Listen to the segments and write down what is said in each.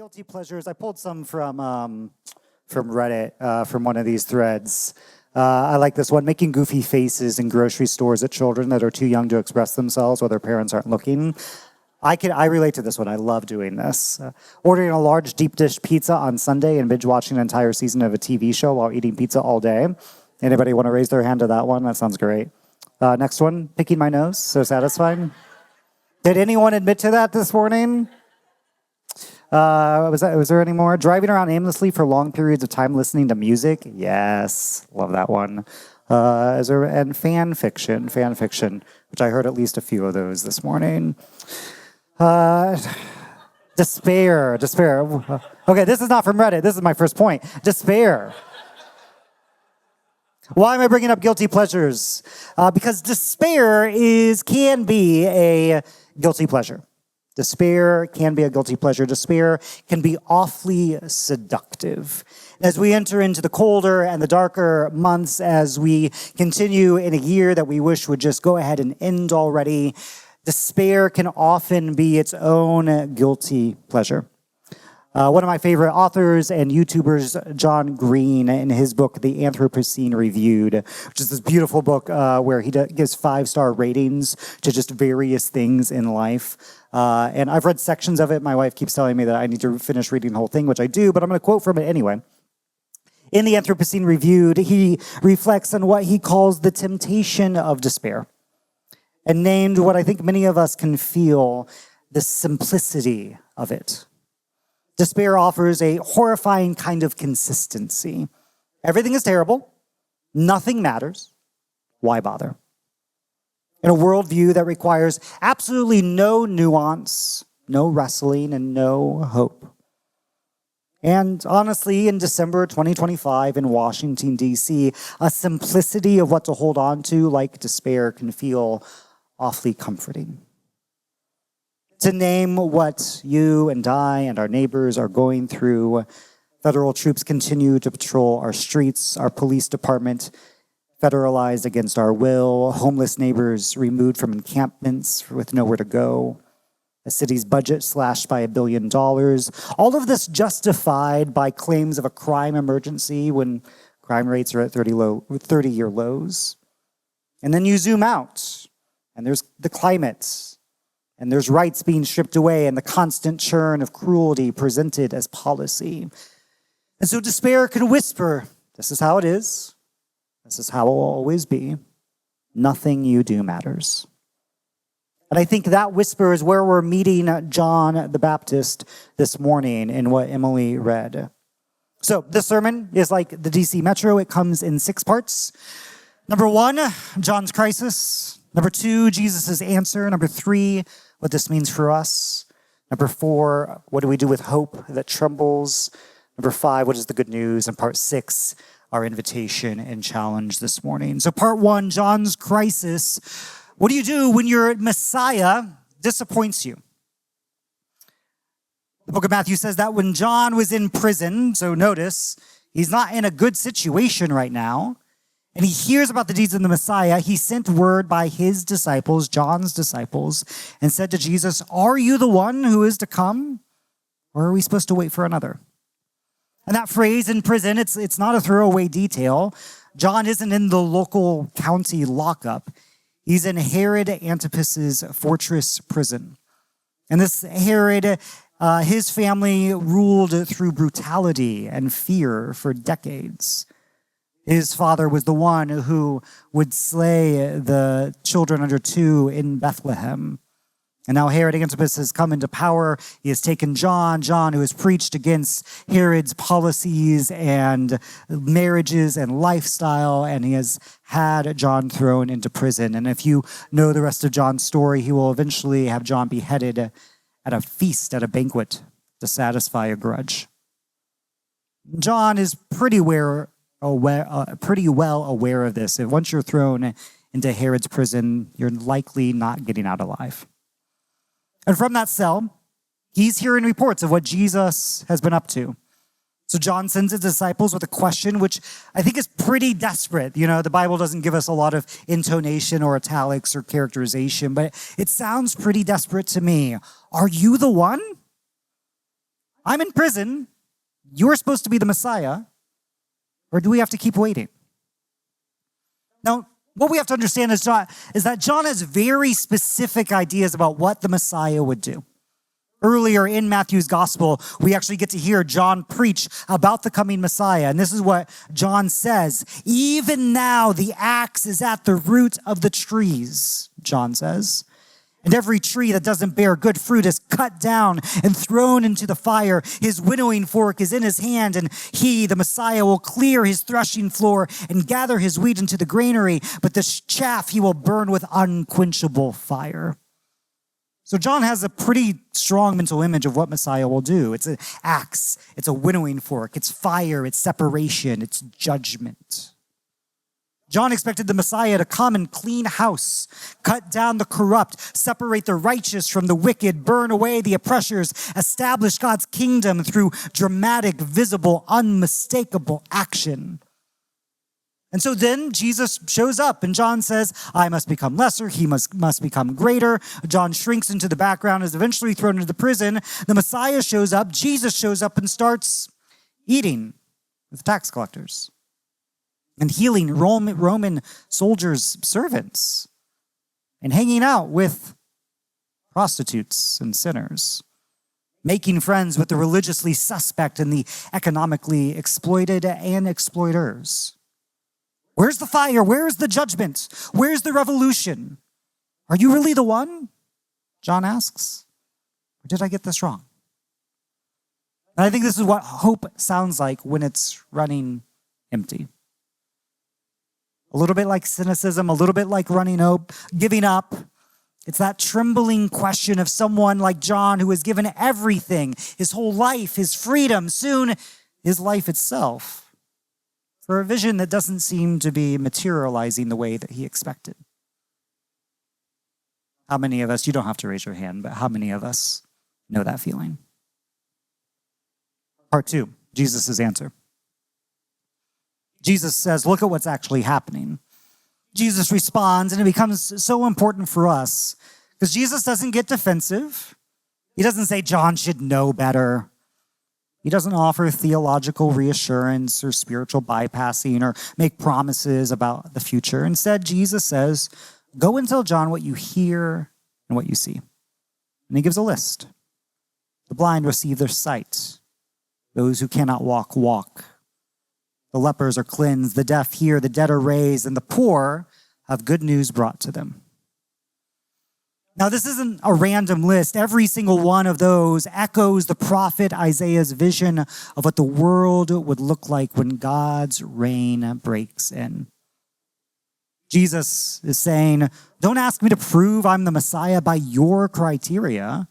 guilty pleasures. I pulled some from Reddit, from one of these threads. I like this one, making goofy faces in grocery stores at children that are too young to express themselves while their parents aren't looking. I relate to this one. I love doing this. Ordering a large deep dish pizza on Sunday and binge watching an entire season of a TV show while eating pizza all day. Anybody want to raise their hand to that one? That sounds great. Next one, picking my nose. So satisfying. Did anyone admit to that this morning? Was there any more? Driving around aimlessly for long periods of time listening to music? Yes, love that one. And fan fiction, which I heard at least a few of those this morning. Despair. Okay, this is not from Reddit. This is my first point. Despair. Why am I bringing up guilty pleasures? Because despair can be a guilty pleasure. Despair can be a guilty pleasure. Despair can be awfully seductive. As we enter into the colder and the darker months, as we continue in a year that we wish would just go ahead and end already, despair can often be its own guilty pleasure. One of my favorite authors and YouTubers, John Green, in his book, The Anthropocene Reviewed, which is this beautiful book where he gives 5-star ratings to just various things in life. And I've read sections of it. My wife keeps telling me that I need to finish reading the whole thing, which I do, but I'm going to quote from it anyway. In The Anthropocene Reviewed, he reflects on what he calls the temptation of despair, and named what I think many of us can feel, the simplicity of it. Despair offers a horrifying kind of consistency. Everything is terrible. Nothing matters. Why bother? In a worldview that requires absolutely no nuance, no wrestling, and no hope. And honestly, in December 2025 in Washington, D.C., a simplicity of what to hold on to, like despair, can feel awfully comforting. To name what you and I and our neighbors are going through, federal troops continue to patrol our streets, our police department federalized against our will, homeless neighbors removed from encampments with nowhere to go, a city's budget slashed by $1 billion, all of this justified by claims of a crime emergency when crime rates are at 30-year lows. And then you zoom out, and there's the climate, and there's rights being stripped away and the constant churn of cruelty presented as policy. And so despair can whisper, this is how it is. This is how it will always be. Nothing you do matters. And I think that whisper is where we're meeting John the Baptist this morning in what Emily read. So this sermon is like the DC Metro. It comes in 6 parts. Number 1, John's crisis. Number 2, Jesus' answer. Number 3, what this means for us. Number 4, what do we do with hope that trembles? Number 5, what is the good news? And part 6, our invitation and challenge this morning. So part 1, John's crisis. What do you do when your Messiah disappoints you? The book of Matthew says that when John was in prison, so notice, he's not in a good situation right now, and he hears about the deeds of the Messiah, he sent word by his disciples, John's disciples, and said to Jesus, are you the one who is to come? Or are we supposed to wait for another? And that phrase, in prison, it's not a throwaway detail. John isn't in the local county lockup. He's in Herod Antipas's fortress prison. And this Herod, his family ruled through brutality and fear for decades. His father was the one who would slay the children under 2 in Bethlehem. And now Herod Antipas has come into power. He has taken John who has preached against Herod's policies and marriages and lifestyle, and he has had John thrown into prison. And if you know the rest of John's story, he will eventually have John beheaded at a feast, at a banquet, to satisfy a grudge. John is pretty well aware of this. If once you're thrown into Herod's prison, you're likely not getting out alive. And from that cell, he's hearing reports of what Jesus has been up to. So John sends his disciples with a question, which I think is pretty desperate. You know, the Bible doesn't give us a lot of intonation or italics or characterization, but it sounds pretty desperate to me. Are you the one? I'm in prison. You're supposed to be the Messiah. Or do we have to keep waiting? Now, what we have to understand is that John has very specific ideas about what the Messiah would do. Earlier in Matthew's gospel, we actually get to hear John preach about the coming Messiah. And this is what John says. Even now, the axe is at the root of the trees, John says. And every tree that doesn't bear good fruit is cut down and thrown into the fire. His winnowing fork is in his hand, and he, the Messiah, will clear his threshing floor and gather his wheat into the granary, but the chaff he will burn with unquenchable fire. So John has a pretty strong mental image of what Messiah will do. It's an axe, it's a winnowing fork, it's fire, it's separation, it's judgment. John expected the Messiah to come and clean house, cut down the corrupt, separate the righteous from the wicked, burn away the oppressors, establish God's kingdom through dramatic, visible, unmistakable action. And so then Jesus shows up and John says, I must become lesser, he must become greater. John shrinks into the background, is eventually thrown into the prison. The Messiah shows up, Jesus shows up and starts eating with tax collectors and healing Roman soldiers' servants and hanging out with prostitutes and sinners, making friends with the religiously suspect and the economically exploited and exploiters. Where's the fire? Where's the judgment? Where's the revolution? Are you really the one? John asks. Or did I get this wrong? And I think this is what hope sounds like when it's running empty. A little bit like cynicism, a little bit like giving up. It's that trembling question of someone like John who has given everything, his whole life, his freedom, soon his life itself, for a vision that doesn't seem to be materializing the way that he expected. How many of us, you don't have to raise your hand, but how many of us know that feeling? Part 2, Jesus' answer. Jesus says, look at what's actually happening. Jesus responds, and it becomes so important for us because Jesus doesn't get defensive. He doesn't say John should know better. He doesn't offer theological reassurance or spiritual bypassing or make promises about the future. Instead, Jesus says, go and tell John what you hear and what you see. And he gives a list. The blind receive their sight. Those who cannot walk, walk. The lepers are cleansed, the deaf hear, the dead are raised, and the poor have good news brought to them. Now, this isn't a random list. Every single one of those echoes the prophet Isaiah's vision of what the world would look like when God's reign breaks in. Jesus is saying, don't ask me to prove I'm the Messiah by your criteria.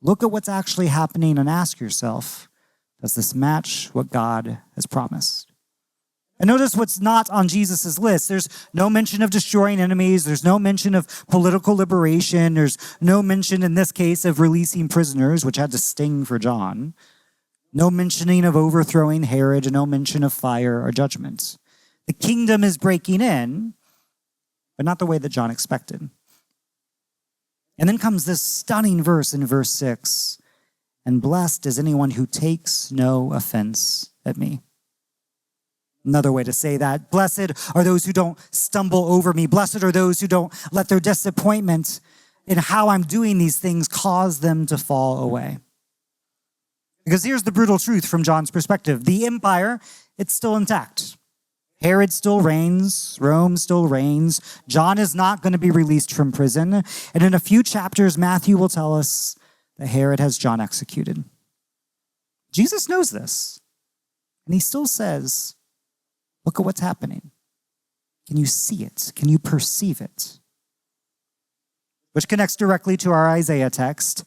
Look at what's actually happening and ask yourself, does this match what God has promised? And notice what's not on Jesus' list. There's no mention of destroying enemies. There's no mention of political liberation. There's no mention in this case of releasing prisoners, which had to sting for John. No mentioning of overthrowing Herod, and no mention of fire or judgment. The kingdom is breaking in, but not the way that John expected. And then comes this stunning verse in verse 6. And blessed is anyone who takes no offense at me. Another way to say that, blessed are those who don't stumble over me. Blessed are those who don't let their disappointment in how I'm doing these things cause them to fall away. Because here's the brutal truth from John's perspective. The empire, it's still intact. Herod still reigns. Rome still reigns. John is not going to be released from prison. And in a few chapters, Matthew will tell us that Herod has John executed. Jesus knows this. And he still says, look at what's happening. Can you see it? Can you perceive it? Which connects directly to our Isaiah text.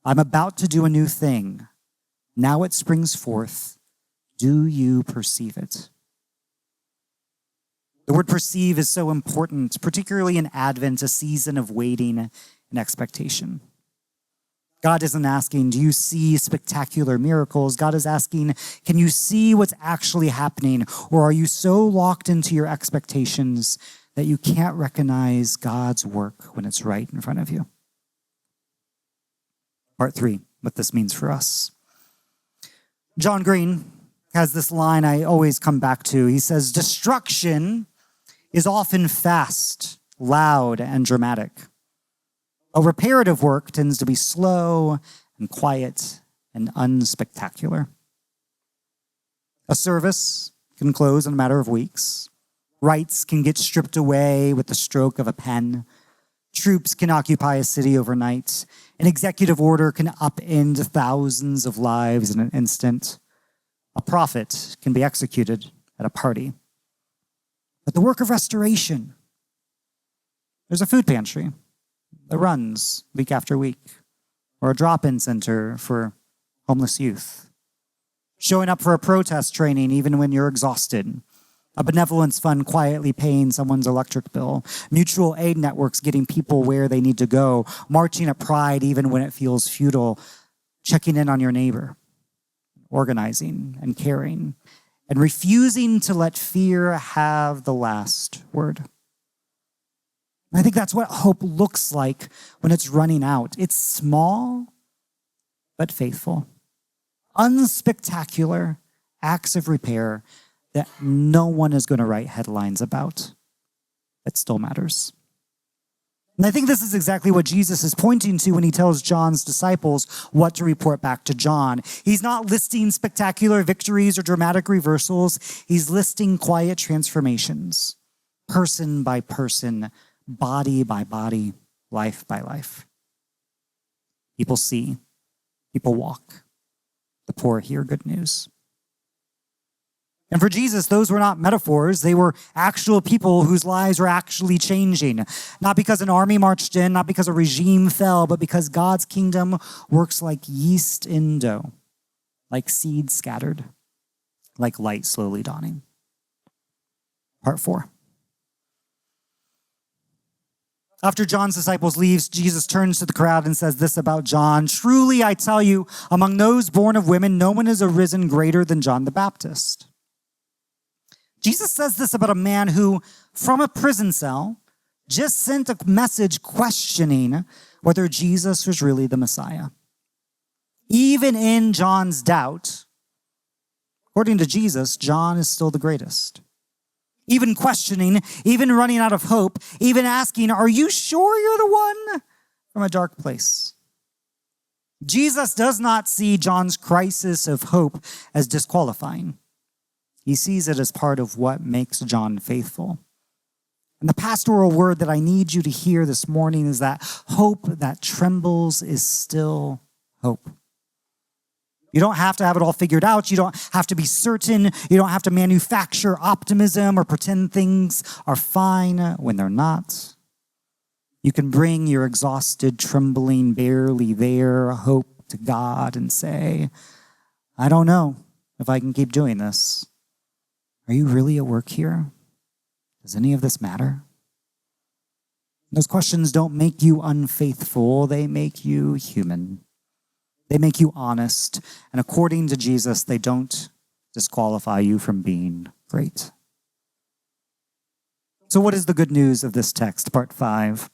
I'm about to do a new thing. Now it springs forth. Do you perceive it? The word perceive is so important, particularly in Advent, a season of waiting and expectation. God isn't asking, do you see spectacular miracles? God is asking, can you see what's actually happening? Or are you so locked into your expectations that you can't recognize God's work when it's right in front of you? Part 3, what this means for us. John Green has this line I always come back to. He says, destruction is often fast, loud, and dramatic. A reparative work tends to be slow and quiet and unspectacular. A service can close in a matter of weeks. Rights can get stripped away with the stroke of a pen. Troops can occupy a city overnight. An executive order can upend thousands of lives in an instant. A prophet can be executed at a party. But the work of restoration, there's a food pantry that runs week after week, or a drop-in center for homeless youth. Showing up for a protest training even when you're exhausted. A benevolence fund quietly paying someone's electric bill. Mutual aid networks getting people where they need to go. Marching at Pride even when it feels futile. Checking in on your neighbor. Organizing and caring. And refusing to let fear have the last word. I think that's what hope looks like when it's running out. It's small, but faithful. Unspectacular acts of repair that no one is going to write headlines about. It still matters. And I think this is exactly what Jesus is pointing to when he tells John's disciples what to report back to John. He's not listing spectacular victories or dramatic reversals. He's listing quiet transformations, person by person, body by body, life by life. People see, people walk. The poor hear good news. And for Jesus, those were not metaphors. They were actual people whose lives were actually changing. Not because an army marched in, not because a regime fell, but because God's kingdom works like yeast in dough, like seeds scattered, like light slowly dawning. Part 4. After John's disciples leave, Jesus turns to the crowd and says this about John. Truly, I tell you, among those born of women, no one has arisen greater than John the Baptist. Jesus says this about a man who, from a prison cell, just sent a message questioning whether Jesus was really the Messiah. Even in John's doubt, according to Jesus, John is still the greatest. Even questioning, even running out of hope, even asking, are you sure you're the one? From a dark place. Jesus does not see John's crisis of hope as disqualifying. He sees it as part of what makes John faithful. And the pastoral word that I need you to hear this morning is that hope that trembles is still hope. You don't have to have it all figured out. You don't have to be certain. You don't have to manufacture optimism or pretend things are fine when they're not. You can bring your exhausted, trembling, barely there hope to God and say, I don't know if I can keep doing this. Are you really at work here? Does any of this matter? Those questions don't make you unfaithful. They make you human. They make you honest. And according to Jesus, they don't disqualify you from being great. So what is the good news of this text, part 5?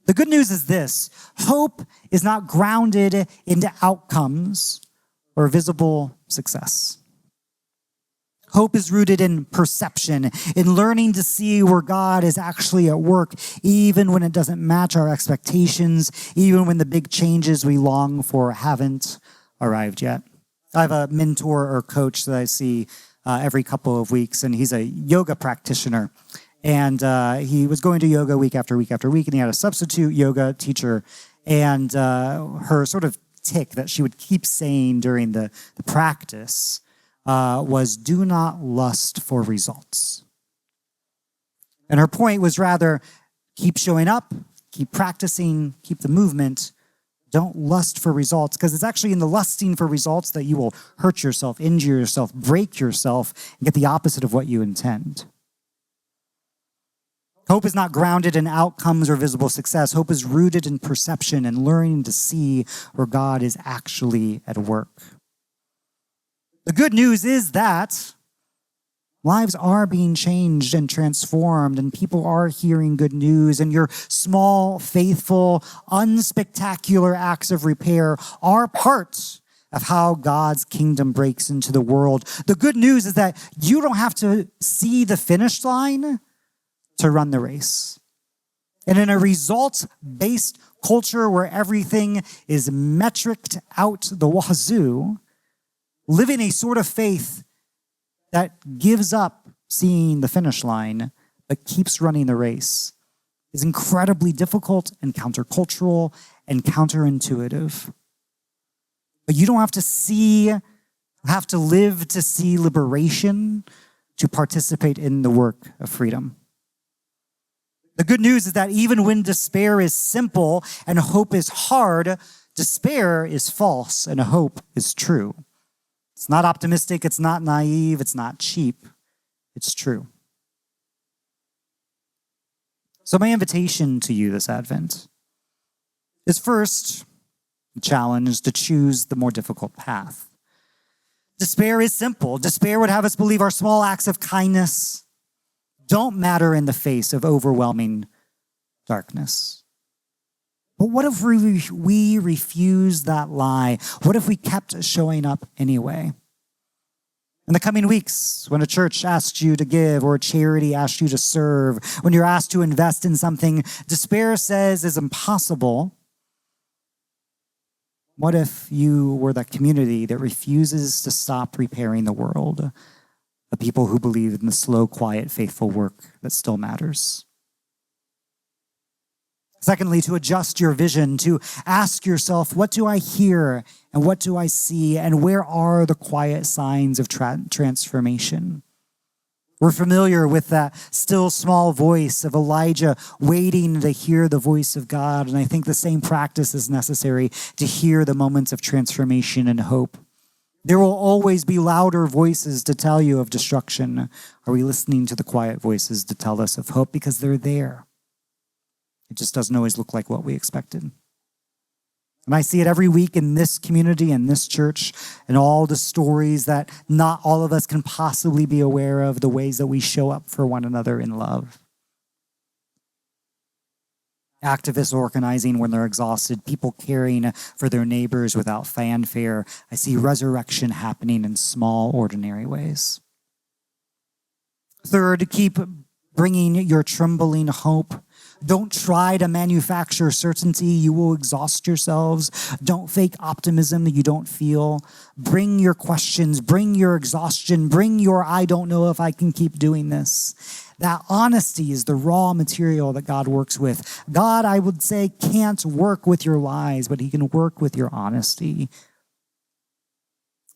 The good news is this. Hope is not grounded into outcomes or visible success. Hope is rooted in perception, in learning to see where God is actually at work, even when it doesn't match our expectations, even when the big changes we long for haven't arrived yet. I have a mentor or coach that I see every couple of weeks, and he's a yoga practitioner. And he was going to yoga week after week after week, and he had a substitute yoga teacher. And her sort of tick that she would keep saying during the practice was do not lust for results. And her point was rather keep showing up, keep practicing, keep the movement. Don't lust for results, because it's actually in the lusting for results that you will hurt yourself, injure yourself, break yourself, and get the opposite of what you intend. Hope is not grounded in outcomes or visible success. Hope is rooted in perception and learning to see where God is actually at work. The good news is that lives are being changed and transformed, and people are hearing good news, and your small, faithful, unspectacular acts of repair are part of how God's kingdom breaks into the world. The good news is that you don't have to see the finish line to run the race. And in a results-based culture where everything is metriced out the wazoo, living a sort of faith that gives up seeing the finish line but keeps running the race is incredibly difficult and countercultural and counterintuitive. But you don't have to live to see liberation to participate in the work of freedom. The good news is that even when despair is simple and hope is hard, despair is false and hope is true. It's not optimistic, it's not naive, it's not cheap, it's true. So my invitation to you this Advent is first, the challenge is to choose the more difficult path. Despair is simple. Despair would have us believe our small acts of kindness don't matter in the face of overwhelming darkness. But what if we refuse that lie? What if we kept showing up anyway? In the coming weeks, when a church asks you to give or a charity asks you to serve, when you're asked to invest in something despair says is impossible, what if you were that community that refuses to stop repairing the world? The people who believe in the slow, quiet, faithful work that still matters. Secondly, to adjust your vision, to ask yourself, what do I hear and what do I see and where are the quiet signs of transformation? We're familiar with that still small voice of Elijah waiting to hear the voice of God, and I think the same practice is necessary to hear the moments of transformation and hope. There will always be louder voices to tell you of destruction. Are we listening to the quiet voices to tell us of hope? Because they're there. It just doesn't always look like what we expected. And I see it every week in this community and this church and all the stories that not all of us can possibly be aware of, the ways that we show up for one another in love. Activists organizing when they're exhausted, people caring for their neighbors without fanfare. I see resurrection happening in small, ordinary ways. Third, keep bringing your trembling hope. Don't try to manufacture certainty. You will exhaust yourselves. Don't fake optimism that you don't feel. Bring your questions, bring your exhaustion, bring your I don't know if I can keep doing this. That honesty is the raw material that God works with. God, I would say, can't work with your lies, but he can work with your honesty.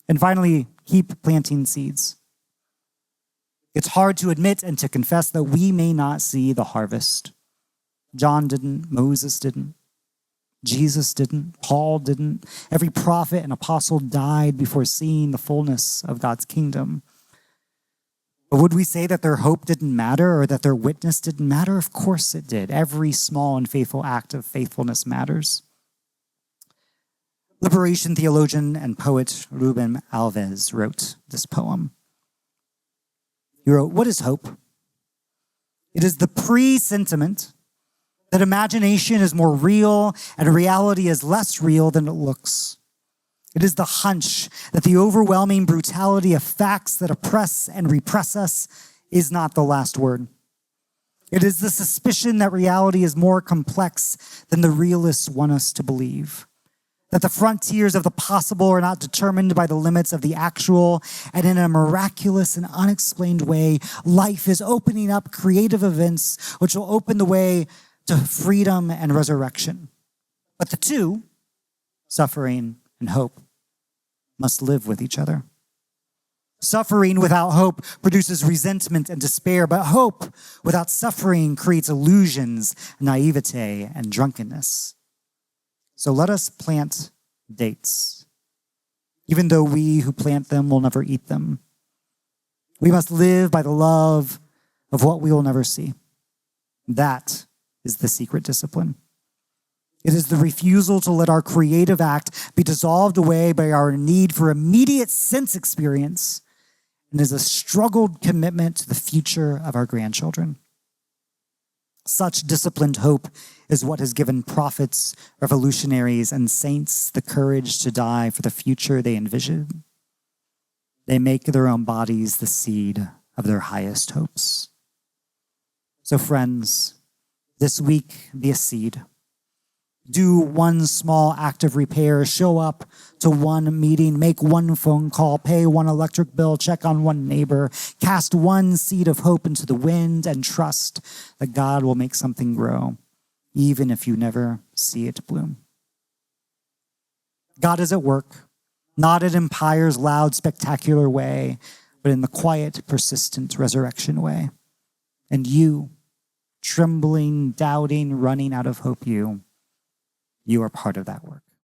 And finally, keep planting seeds. It's hard to admit and to confess that we may not see the harvest. John didn't, Moses didn't, Jesus didn't, Paul didn't. Every prophet and apostle died before seeing the fullness of God's kingdom. But would we say that their hope didn't matter or that their witness didn't matter? Of course it did. Every small and faithful act of faithfulness matters. Liberation theologian and poet Ruben Alves wrote this poem. He wrote, "What is hope? It is the pre-sentiment that imagination is more real and reality is less real than it looks. It is the hunch that the overwhelming brutality of facts that oppress and repress us is not the last word. It is the suspicion that reality is more complex than the realists want us to believe. That the frontiers of the possible are not determined by the limits of the actual, and in a miraculous and unexplained way, life is opening up creative events which will open the way to freedom and resurrection. But the two, suffering and hope, must live with each other. Suffering without hope produces resentment and despair, but hope without suffering creates illusions, naivete, and drunkenness. So let us plant dates, even though we who plant them will never eat them. We must live by the love of what we will never see. That is the secret discipline. It is the refusal to let our creative act be dissolved away by our need for immediate sense experience, and is a struggled commitment to the future of our grandchildren. Such disciplined hope is what has given prophets, revolutionaries, and saints the courage to die for the future they envision. They make their own bodies the seed of their highest hopes. So friends, this week, be a seed. Do one small act of repair, show up to one meeting, make one phone call, pay one electric bill, check on one neighbor, cast one seed of hope into the wind, and trust that God will make something grow, even if you never see it bloom. God is at work, not in Empire's loud, spectacular way, but in the quiet, persistent resurrection way. And you, trembling, doubting, running out of hope, you are part of that work.